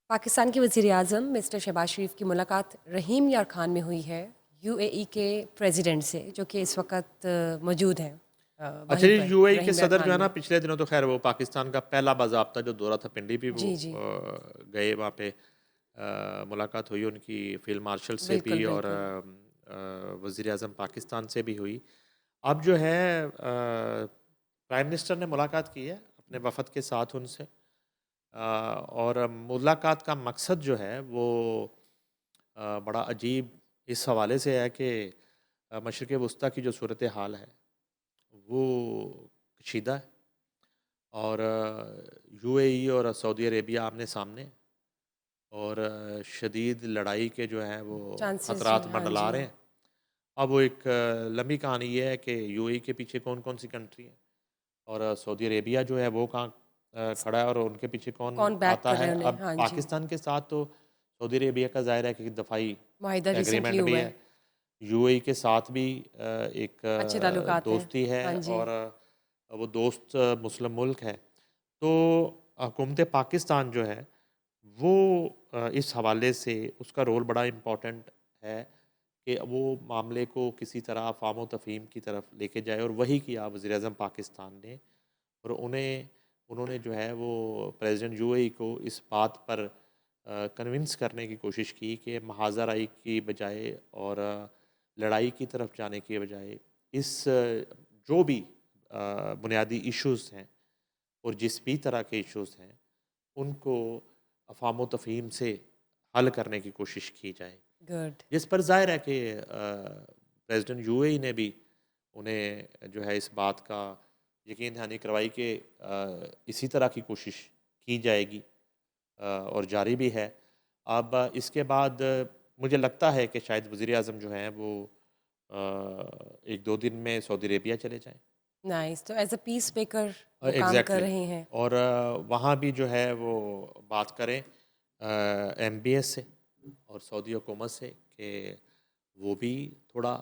پاکستان کے وزیر اعظم مسٹر شہباز شریف کی ملاقات رحیم یار خان میں ہوئی ہے یو اے ای کے پریزیڈنٹ سے، جو کہ اس وقت موجود ہیں اچھا وہیں جی، پر یو اے ای کے رحیم یار صدر جو خان ہے نا میں۔ پچھلے دنوں تو خیر وہ پاکستان کا پہلا باضابطہ جو دورہ تھا پنڈی بھی وہ جی جی، گئے وہاں پہ ملاقات ہوئی ان کی فیلڈ مارشل سے بالکل بھی اور بالکل۔ وزیر اعظم پاکستان سے بھی ہوئی۔ اب جو ہے پرائم منسٹر نے ملاقات کی ہے اپنے وفد کے ساتھ ان سے، اور ملاقات کا مقصد جو ہے وہ بڑا عجیب اس حوالے سے ہے کہ مشرق وسطیٰ کی جو صورتحال ہے وہ کشیدہ ہے، اور یو اے ای اور سعودی عربیہ آمنے سامنے، اور شدید لڑائی کے جو ہیں وہ چانسز جو خطرات ہیں، ہاں منڈلا جی، رہے ہیں۔ اب وہ ایک لمبی کہانی یہ ہے کہ یو اے ای کے پیچھے کون کون سی کنٹری ہیں، اور سعودی عربیہ جو ہے وہ کہاں کھڑا ہے اور ان کے پیچھے کون کون بیک کر آتا رہے ہے۔ ہیں انہیں، اب ہاں جی، پاکستان کے ساتھ تو سعودی عربیہ کا ظاہر ہے کہ دفاعی معاہدہ ریسنٹلی ایگریمنٹ ہوا بھی ہے، ہے، یو اے ای کے ساتھ بھی ایک اچھے تعلقات ہیں، دوستی ہے، ہاں جی، اور وہ دوست مسلم ملک ہے۔ تو حکومت پاکستان جو ہے وہ اس حوالے سے اس کا رول بڑا امپورٹنٹ ہے کہ وہ معاملے کو کسی طرح افہام و تفہیم کی طرف لے کے جائے، اور وہی کیا وزیر اعظم پاکستان نے، اور انہوں نے جو ہے وہ پریزیڈنٹ یو اے ای کو اس بات پر کنونس کرنے کی کوشش کی کہ محاذ رائی کی بجائے اور لڑائی کی طرف جانے کے بجائے اس جو بھی بنیادی ایشوز ہیں اور جس بھی طرح کے ایشوز ہیں ان کو افہام و تفہیم سے حل کرنے کی کوشش کی جائے، گڈ، جس پر ظاہر ہے کہ پریزیڈنٹ یو اے ای نے بھی انہیں جو ہے اس بات کا یقین دہانی کروائی کہ اسی طرح کی کوشش کی جائے گی، اور جاری بھی ہے۔ اب اس کے بعد مجھے لگتا ہے کہ شاید وزیر اعظم جو ہیں وہ ایک دو دن میں سعودی عربیہ چلے جائیں۔ نائس، تو ایز اے پیس میکر وہ کام کر ایگزیکٹلی، رہے ہیں، اور وہاں بھی جو ہے وہ بات کریں ایم بی ایس سے اور سعودی حکومت سے کہ وہ بھی تھوڑا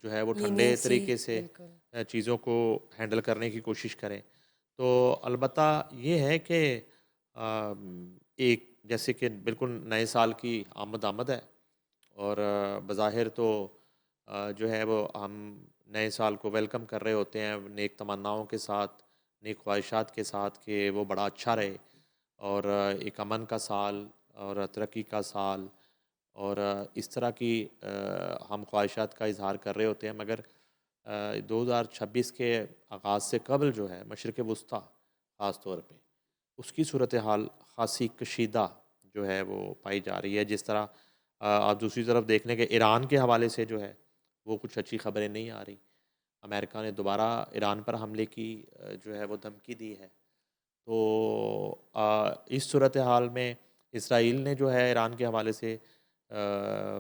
جو ہے وہ ٹھنڈے لینینسی، طریقے سے بالکل، چیزوں کو ہینڈل کرنے کی کوشش کریں۔ تو البتہ یہ ہے کہ ایک جیسے کہ بالکل نئے سال کی آمد ہے، اور بظاہر تو جو ہے وہ ہم نئے سال کو ویلکم کر رہے ہوتے ہیں نیک تمناؤں کے ساتھ، نیک خواہشات کے ساتھ کہ وہ بڑا اچھا رہے، اور ایک امن کا سال اور ترقی کا سال، اور اس طرح کی ہم خواہشات کا اظہار کر رہے ہوتے ہیں، مگر 2026 کے آغاز سے قبل جو ہے مشرق وسطیٰ خاص طور پہ اس کی صورتحال خاصی کشیدہ جو ہے وہ پائی جا رہی ہے۔ جس طرح آپ دوسری طرف دیکھ لیں کہ ایران کے حوالے سے جو ہے وہ کچھ اچھی خبریں نہیں آ رہی۔ امریکہ نے دوبارہ ایران پر حملے کی جو ہے وہ دھمکی دی ہے۔ تو اس صورتحال میں اسرائیل نے جو ہے ایران کے حوالے سے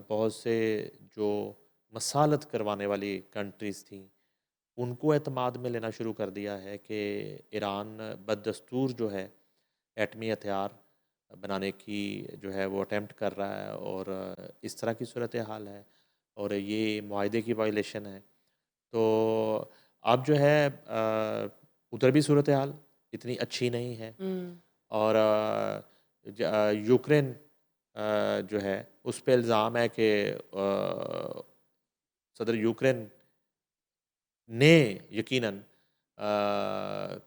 بہت سے جو مصالحت کروانے والی کنٹریز تھیں ان کو اعتماد میں لینا شروع کر دیا ہے کہ ایران بددستور جو ہے ایٹمی ہتھیار بنانے کی جو ہے وہ اٹیمپٹ کر رہا ہے، اور اس طرح کی صورتحال ہے، اور یہ معاہدے کی وائلیشن ہے۔ تو اب جو ہے ادھر بھی صورتحال اتنی اچھی نہیں ہے، اور یوکرین جو ہے اس پہ الزام ہے کہ صدر یوکرین نے یقیناً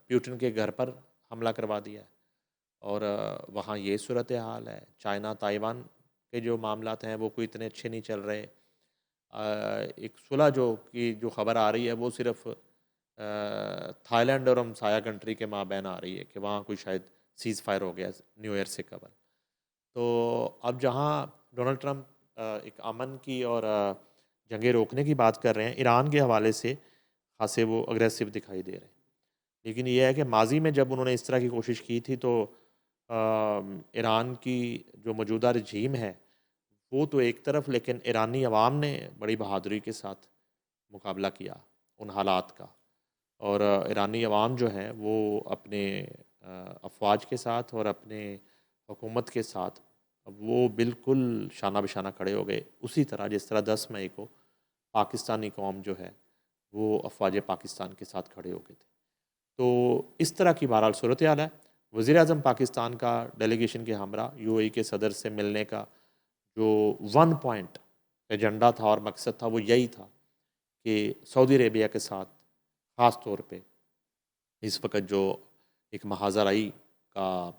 پیوٹن کے گھر پر حملہ کروا دیا ہے، اور وہاں یہ صورتحال ہے۔ چائنا تائیوان کے جو معاملات ہیں وہ کوئی اتنے اچھے نہیں چل رہے۔ ایک صلح جو خبر آ رہی ہے وہ صرف تھائی لینڈ اور ہمسایہ کنٹری کے مابین آ رہی ہے کہ وہاں کوئی شاید سیز فائر ہو گیا نیو ایئر سے قبل۔ تو اب جہاں ڈونلڈ ٹرمپ ایک امن کی اور جنگیں روکنے کی بات کر رہے ہیں، ایران کے حوالے سے خاصے وہ اگریسو دکھائی دے رہے ہیں، لیکن یہ ہے کہ ماضی میں جب انہوں نے اس طرح کی کوشش کی تھی تو ایران کی جو موجودہ رجیم ہے وہ تو ایک طرف، لیکن ایرانی عوام نے بڑی بہادری کے ساتھ مقابلہ کیا ان حالات کا، اور ایرانی عوام جو ہے وہ اپنے افواج کے ساتھ اور اپنے حکومت کے ساتھ وہ بالکل شانہ بشانہ کھڑے ہو گئے، اسی طرح جس طرح 10 مئی کو پاکستانی قوم جو ہے وہ افواج پاکستان کے ساتھ کھڑے ہو گئے تھے۔ تو اس طرح کی بہرحال صورتحال ہے، وزیر اعظم پاکستان کا ڈیلیگیشن کے ہمراہ یو اے ای کے صدر سے ملنے کا جو ون پوائنٹ ایجنڈا تھا اور مقصد تھا وہ یہی تھا کہ سعودی عربیہ کے ساتھ خاص طور پہ اس وقت جو ایک مہاجرائی کا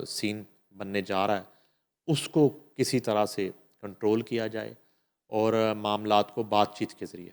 سین بننے جا رہا ہے اس کو کسی طرح سے کنٹرول کیا جائے اور معاملات کو بات چیت کے ذریعے